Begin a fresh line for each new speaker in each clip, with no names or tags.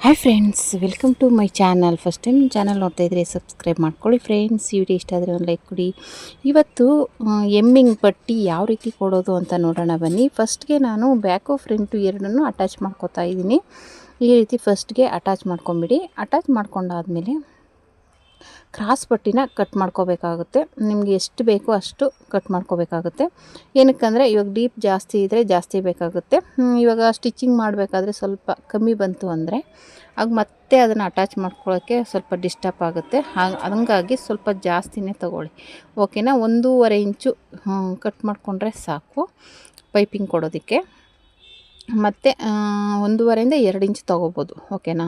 Hi friends, welcome to my channel. First time channel ನೋಡ್ತಾ ಇದ್ದರೆ subscribe ಮಾಡ್ಕೊಳ್ಳಿ friends. ಈ ವಿಡಿಯೋ ಇಷ್ಟ ಆದರೆ ಒಂದು ಲೈಕ್ ಕೊಡಿ. ಇವತ್ತು ಎಮ್ಮಿಂಗ್ ಪಟ್ಟಿ ಯಾವ ರೀತಿ ಕೊಡೋದು ಅಂತ ನೋಡೋಣ ಬನ್ನಿ. ಫಸ್ಟ್ಗೆ ನಾನು ಬ್ಯಾಕು ಫ್ರಂಟು ಎರಡನ್ನೂ ಅಟ್ಯಾಚ್ ಮಾಡ್ಕೊತಾ ಇದ್ದೀನಿ. ಈ ರೀತಿ ಫಸ್ಟ್ಗೆ ಅಟ್ಯಾಚ್ ಮಾಡ್ಕೊಂಬಿಡಿ. ಅಟ್ಯಾಚ್ ಮಾಡ್ಕೊಂಡಾದಮೇಲೆ ಕ್ರಾಸ್ ಪಟ್ಟಿನ ಕಟ್ ಮಾಡ್ಕೋಬೇಕಾಗುತ್ತೆ. ನಿಮಗೆ ಎಷ್ಟು ಬೇಕೋ ಅಷ್ಟು ಕಟ್ ಮಾಡ್ಕೋಬೇಕಾಗುತ್ತೆ. ಏನಕ್ಕಂದರೆ ಇವಾಗ ಡೀಪ್ ಜಾಸ್ತಿ ಇದ್ದರೆ ಜಾಸ್ತಿ ಬೇಕಾಗುತ್ತೆ. ಇವಾಗ ಸ್ಟಿಚಿಂಗ್ ಮಾಡಬೇಕಾದ್ರೆ ಸ್ವಲ್ಪ ಕಮ್ಮಿ ಬಂತು ಅಂದರೆ ಆಗ ಮತ್ತೆ ಅದನ್ನು ಅಟ್ಯಾಚ್ ಮಾಡ್ಕೊಳ್ಳೋಕ್ಕೆ ಸ್ವಲ್ಪ ಡಿಸ್ಟರ್ಬ್ ಆಗುತ್ತೆ. ಹಂಗಾಗಿ ಸ್ವಲ್ಪ ಜಾಸ್ತಿನೇ ತೊಗೊಳ್ಳಿ, ಓಕೆನಾ. 1.5 ಇಂಚು ಕಟ್ ಮಾಡಿಕೊಂಡ್ರೆ ಸಾಕು ಪೈಪಿಂಗ್ ಕೊಡೋದಕ್ಕೆ. ಮತ್ತು 1.5 ಇಂದ 2 ಇಂಚ್ ತೊಗೋಬೋದು, ಓಕೆನಾ.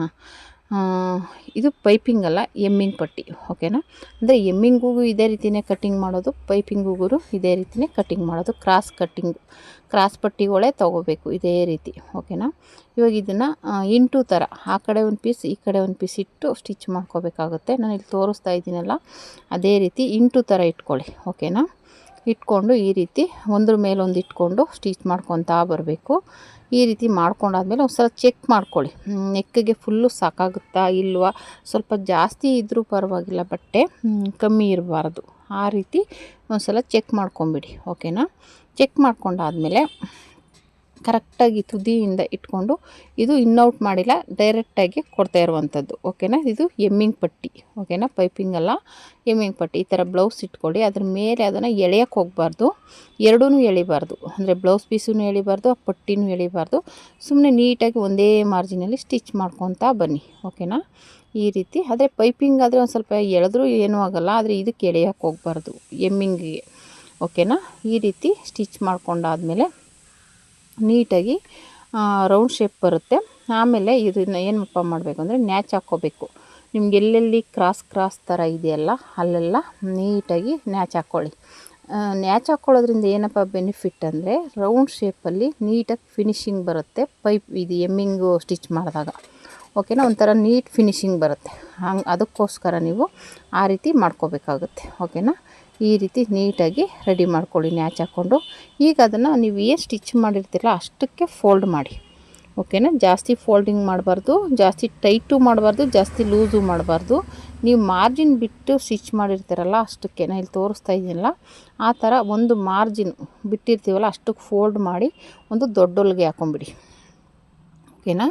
ಇದು ಪೈಪಿಂಗ್ ಅಲ್ಲ, ಎಮ್ಮಿಂಗ್ ಪಟ್ಟಿ, ಓಕೆನಾ. ಅಂದರೆ ಎಮ್ಮಿಂಗಿಗೂ ಇದೇ ರೀತಿಯೇ ಕಟ್ಟಿಂಗ್ ಮಾಡೋದು, ಪೈಪಿಂಗಿಗೂ ಇದೇ ರೀತಿಯೇ ಕಟ್ಟಿಂಗ್ ಮಾಡೋದು. ಕ್ರಾಸ್ ಪಟ್ಟಿಗಳೇ ತೊಗೋಬೇಕು ಇದೇ ರೀತಿ, ಓಕೆನಾ. ಇವಾಗ ಇದನ್ನು ಇಂಟು ಥರ ಆ ಕಡೆ ಒಂದು ಪೀಸ್ ಈ ಕಡೆ ಒಂದು ಪೀಸ್ ಇಟ್ಟು ಸ್ಟಿಚ್ ಮಾಡ್ಕೋಬೇಕಾಗುತ್ತೆ. ನಾನು ಇಲ್ಲಿ ತೋರಿಸ್ತಾ ಇದ್ದೀನಲ್ಲ ಅದೇ ರೀತಿ ಇಂಟು ಥರ ಇಟ್ಕೊಳ್ಳಿ, ಓಕೆನಾ. ಇಟ್ಕೊಂಡು ಈ ರೀತಿ ಒಂದ್ರ ಮೇಲೊಂದು ಇಟ್ಕೊಂಡು ಸ್ಟಿಚ್ ಮಾಡ್ಕೊತಾ ಬರಬೇಕು. ಈ ರೀತಿ ಮಾಡ್ಕೊಂಡಾದ್ಮೇಲೆ ಒಂದು ಸಲ ಚೆಕ್ ಮಾಡ್ಕೊಳ್ಳಿ, ನೆಕ್ಕಿಗೆ ಫುಲ್ಲು ಸಾಕಾಗುತ್ತಾ ಇಲ್ವಾ. ಸ್ವಲ್ಪ ಜಾಸ್ತಿ ಇದ್ದರೂ ಪರವಾಗಿಲ್ಲ, ಬಟ್ಟೆ ಕಮ್ಮಿ ಇರಬಾರ್ದು. ಆ ರೀತಿ ಒಂದು ಸಲ ಚೆಕ್ ಮಾಡ್ಕೊಂಬಿಡಿ, ಓಕೆನಾ. ಚೆಕ್ ಮಾಡ್ಕೊಂಡಾದ್ಮೇಲೆ ಕರೆಕ್ಟಾಗಿ ತುದಿಯಿಂದ ಇಟ್ಕೊಂಡು, ಇದು ಇನ್ನೌಟ್ ಮಾಡಿಲ್ಲ, ಡೈರೆಕ್ಟಾಗಿ ಕೊಡ್ತಾ ಇರುವಂಥದ್ದು, ಓಕೆನಾ. ಇದು ಎಮ್ಮಿಂಗ್ ಪಟ್ಟಿ, ಓಕೆನಾ. ಪೈಪಿಂಗ್ ಅಲ್ಲ, ಎಮ್ಮಿಂಗ್ ಪಟ್ಟಿ. ಈ ಥರ ಬ್ಲೌಸ್ ಇಟ್ಕೊಳ್ಳಿ. ಅದ್ರ ಮೇಲೆ ಅದನ್ನು ಎಳೆಯೋಕ್ಕೆ ಹೋಗಬಾರ್ದು, ಎರಡೂ ಎಳಿಬಾರ್ದು. ಅಂದರೆ ಬ್ಲೌಸ್ ಪೀಸೂ ಎಳಿಬಾರ್ದು, ಆ ಪಟ್ಟಿನೂ ಎಳಿಬಾರ್ದು. ಸುಮ್ಮನೆ ನೀಟಾಗಿ ಒಂದೇ ಮಾರ್ಜಿನಲ್ಲಿ ಸ್ಟಿಚ್ ಮಾಡ್ಕೊತಾ ಬನ್ನಿ, ಓಕೆನಾ. ಈ ರೀತಿ. ಆದರೆ ಪೈಪಿಂಗ್ ಆದರೆ ಒಂದು ಸ್ವಲ್ಪ ಎಳೆದ್ರೂ ಏನೂ ಆಗೋಲ್ಲ, ಆದರೆ ಇದಕ್ಕೆ ಎಳೆಯೋಕ್ಕೆ ಹೋಗಬಾರ್ದು ಎಮ್ಮಿಂಗಿಗೆ, ಓಕೆನಾ. ಈ ರೀತಿ ಸ್ಟಿಚ್ ಮಾಡ್ಕೊಂಡಾದ್ಮೇಲೆ ನೀಟಾಗಿ ರೌಂಡ್ ಶೇಪ್ ಬರುತ್ತೆ. ಆಮೇಲೆ ಇದನ್ನು ಏನಪ್ಪ ಮಾಡಬೇಕು ಅಂದರೆ ನ್ಯಾಚ್ ಹಾಕ್ಕೋಬೇಕು. ನಿಮ್ಗೆ ಎಲ್ಲೆಲ್ಲಿ ಕ್ರಾಸ್ ಥರ ಇದೆಯಲ್ಲ ಅಲ್ಲೆಲ್ಲ ನೀಟಾಗಿ ನ್ಯಾಚ್ ಹಾಕ್ಕೊಳ್ಳಿ. ನ್ಯಾಚ್ ಹಾಕ್ಕೊಳ್ಳೋದ್ರಿಂದ ಏನಪ್ಪ ಬೆನಿಫಿಟ್ ಅಂದರೆ ರೌಂಡ್ ಶೇಪಲ್ಲಿ ನೀಟಾಗಿ ಫಿನಿಶಿಂಗ್ ಬರುತ್ತೆ. ಇದು ಎಮ್ಮಿಂಗು ಸ್ಟಿಚ್ ಮಾಡಿದಾಗ, ಓಕೆನಾ. ಒಂಥರ ನೀಟ್ ಫಿನಿಶಿಂಗ್ ಬರುತ್ತೆ. ಅದಕ್ಕೋಸ್ಕರ ನೀವು ಆ ರೀತಿ ಮಾಡ್ಕೋಬೇಕಾಗುತ್ತೆ, ಓಕೆನಾ. ಈ ರೀತಿ ನೀಟಾಗಿ ರೆಡಿ ಮಾಡ್ಕೊಳ್ಳಿ ನ್ಯಾಚ್ ಹಾಕ್ಕೊಂಡು. ಈಗ ಅದನ್ನು ನೀವು ಏನು ಸ್ಟಿಚ್ ಮಾಡಿರ್ತೀರಲ್ಲ ಅಷ್ಟಕ್ಕೆ ಫೋಲ್ಡ್ ಮಾಡಿ, ಓಕೆನಾ. ಜಾಸ್ತಿ ಫೋಲ್ಡಿಂಗ್ ಮಾಡಬಾರ್ದು, ಜಾಸ್ತಿ ಟೈಟು ಮಾಡಬಾರ್ದು, ಜಾಸ್ತಿ ಲೂಸು ಮಾಡಬಾರ್ದು. ನೀವು ಮಾರ್ಜಿನ್ ಬಿಟ್ಟು ಸ್ಟಿಚ್ ಮಾಡಿರ್ತೀರಲ್ಲ ಅಷ್ಟಕ್ಕೆ, ನಾನು ಇಲ್ಲಿ ತೋರಿಸ್ತಾ ಇದ್ದೀನಲ್ಲ ಆ ಥರ ಒಂದು ಮಾರ್ಜಿನ್ ಬಿಟ್ಟಿರ್ತೀವಲ್ಲ ಅಷ್ಟಕ್ಕೆ ಫೋಲ್ಡ್ ಮಾಡಿ ಒಂದು ದೊಡ್ಡ ಹೊಲಿಗೆ ಹಾಕ್ಕೊಂಬಿಡಿ, ಓಕೆನಾ.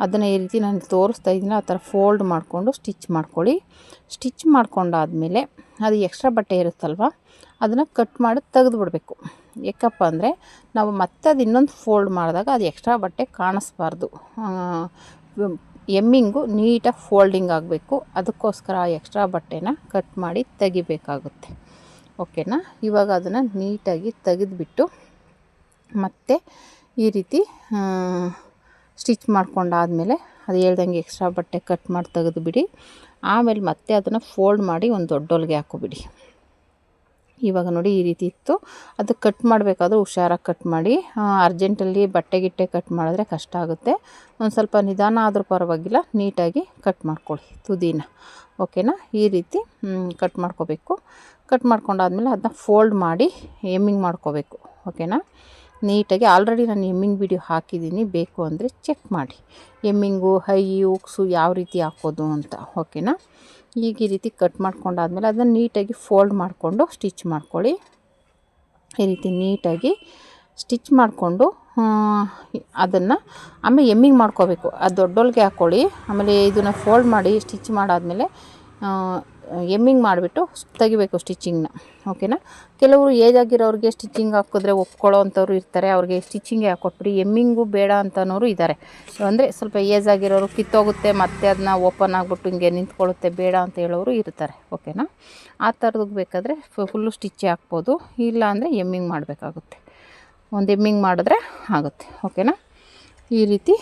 ಅದನ್ನು ಈ ರೀತಿ ನಾನು ತೋರಿಸ್ತಾ ಇದ್ದೀನಿ ಆ ಥರ ಫೋಲ್ಡ್ ಮಾಡಿಕೊಂಡು ಸ್ಟಿಚ್ ಮಾಡ್ಕೊಳ್ಳಿ. ಸ್ಟಿಚ್ ಮಾಡ್ಕೊಂಡಾದಮೇಲೆ ಅದು ಎಕ್ಸ್ಟ್ರಾ ಬಟ್ಟೆ ಇರುತ್ತಲ್ವ ಅದನ್ನು ಕಟ್ ಮಾಡಿ ತೆಗೆದು ಬಿಡಬೇಕು. ಯಾಕಪ್ಪ ಅಂದರೆ ನಾವು ಮತ್ತೆ ಅದು ಇನ್ನೊಂದು ಫೋಲ್ಡ್ ಮಾಡಿದಾಗ ಅದು ಎಕ್ಸ್ಟ್ರಾ ಬಟ್ಟೆ ಕಾಣಿಸ್ಬಾರ್ದು. ಎಮ್ಮಿಂಗು ನೀಟಾಗಿ ಫೋಲ್ಡಿಂಗ್ ಆಗಬೇಕು, ಅದಕ್ಕೋಸ್ಕರ ಎಕ್ಸ್ಟ್ರಾ ಬಟ್ಟೆನ ಕಟ್ ಮಾಡಿ ತೆಗಿಬೇಕಾಗುತ್ತೆ, ಓಕೆನಾ. ಇವಾಗ ಅದನ್ನು ನೀಟಾಗಿ ತೆಗೆದುಬಿಟ್ಟು ಮತ್ತೆ ಈ ರೀತಿ ಸ್ಟಿಚ್ ಮಾಡ್ಕೊಂಡಾದಮೇಲೆ ಅದು ಹೇಳ್ದಂಗೆ ಎಕ್ಸ್ಟ್ರಾ ಬಟ್ಟೆ ಕಟ್ ಮಾಡಿ ತೆಗೆದುಬಿಡಿ. ಆಮೇಲೆ ಮತ್ತೆ ಅದನ್ನು ಫೋಲ್ಡ್ ಮಾಡಿ ಒಂದು ದೊಡ್ಡ ಹೊಲಿಗೆ ಹಾಕ್ಕೊಬಿಡಿ. ಇವಾಗ ನೋಡಿ ಈ ರೀತಿ ಇತ್ತು. ಅದು ಕಟ್ ಮಾಡಬೇಕಾದ್ರೂ ಹುಷಾರಾಗಿ ಕಟ್ ಮಾಡಿ. ಅರ್ಜೆಂಟಲ್ಲಿ ಬಟ್ಟೆ ಕಟ್ ಮಾಡಿದ್ರೆ ಕಷ್ಟ ಆಗುತ್ತೆ. ಒಂದು ಸ್ವಲ್ಪ ನಿಧಾನ ಆದರೂ ಪರವಾಗಿಲ್ಲ, ನೀಟಾಗಿ ಕಟ್ ಮಾಡ್ಕೊಳ್ಳಿ ತುದಿನ, ಓಕೆನಾ. ಈ ರೀತಿ ಕಟ್ ಮಾಡ್ಕೋಬೇಕು. ಕಟ್ ಮಾಡ್ಕೊಂಡಾದ್ಮೇಲೆ ಅದನ್ನ ಫೋಲ್ಡ್ ಮಾಡಿ ಎಮ್ಮಿಂಗ್ ಮಾಡ್ಕೋಬೇಕು, ಓಕೆನಾ. ನೀಟಾಗಿ ಆಲ್ರೆಡಿ ನಾನು ಎಮ್ಮಿಂಗ್ ವಿಡಿಯೋ ಹಾಕಿದ್ದೀನಿ, ಬೇಕು ಅಂದರೆ ಚೆಕ್ ಮಾಡಿ. ಎಮ್ಮಿಂಗು ಹೈ ಉಕ್ಸು ಯಾವ ರೀತಿ ಹಾಕೋದು ಅಂತ, ಓಕೆನಾ. ಈಗ ಈ ರೀತಿ ಕಟ್ ಮಾಡ್ಕೊಂಡಾದ್ಮೇಲೆ ಅದನ್ನು ನೀಟಾಗಿ ಫೋಲ್ಡ್ ಮಾಡಿಕೊಂಡು ಸ್ಟಿಚ್ ಮಾಡ್ಕೊಳ್ಳಿ. ಈ ರೀತಿ ನೀಟಾಗಿ ಸ್ಟಿಚ್ ಮಾಡಿಕೊಂಡು ಅದನ್ನು ಆಮೇಲೆ ಎಮ್ಮಿಂಗ್ ಮಾಡ್ಕೋಬೇಕು. ಅದು ದೊಡ್ಡ ಹೊಲಿಗೆ ಹಾಕ್ಕೊಳ್ಳಿ. ಆಮೇಲೆ ಇದನ್ನು ಫೋಲ್ಡ್ ಮಾಡಿ ಸ್ಟಿಚ್ ಮಾಡಾದಮೇಲೆ ಎಮ್ಮಿಂಗ್ ಮಾಡಿಬಿಟ್ಟು ತೆಗಿಬೇಕು ಸ್ಟಿಚಿಂಗ್ನ, ಓಕೆನಾ. ಕೆಲವರು ಏಜ್ ಆಗಿರೋರಿಗೆ ಸ್ಟಿಚಿಂಗ್ ಹಾಕಿದ್ರೆ ಒಪ್ಕೊಳ್ಳೋ ಅಂಥವ್ರು ಇರ್ತಾರೆ, ಅವ್ರಿಗೆ ಸ್ಟಿಚಿಂಗೇ ಹಾಕ್ಕೊಟ್ಬಿಡಿ. ಎಮ್ಮಿಂಗು ಬೇಡ ಅಂತನೋರು ಇದ್ದಾರೆ. ಅಂದರೆ ಸ್ವಲ್ಪ ಏಜ್ ಆಗಿರೋರು ಕಿತ್ತೋಗುತ್ತೆ, ಮತ್ತು ಅದನ್ನ ಓಪನ್ ಆಗಿಬಿಟ್ಟು ಹಿಂಗೆ ನಿಂತ್ಕೊಳ್ಳುತ್ತೆ, ಬೇಡ ಅಂತ ಹೇಳೋರು ಇರ್ತಾರೆ, ಓಕೆನಾ. ಆ ಥರದ್ದು ಬೇಕಾದರೆ ಫುಲ್ಲು ಸ್ಟಿಚ್ಚೇ ಹಾಕ್ಬೋದು, ಇಲ್ಲ ಅಂದರೆ ಎಮ್ಮಿಂಗ್ ಮಾಡಬೇಕಾಗುತ್ತೆ. ಒಂದು ಎಮ್ಮಿಂಗ್ ಮಾಡಿದ್ರೆ ಆಗುತ್ತೆ, ಓಕೆನಾ. ಈ ರೀತಿ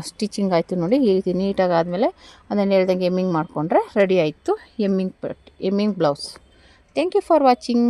ಸ್ಟಿಚಿಂಗ್ ಆಯಿತು ನೋಡಿ. ಈ ರೀತಿ ನೀಟಾಗಿ ಆದಮೇಲೆ ಅದನ್ನು ಹೇಳ್ದಂಗೆ ಎಮ್ಮಿಂಗ್ ಮಾಡಿಕೊಂಡ್ರೆ ರೆಡಿ ಆಯಿತು hemming blouse. Thank you for watching.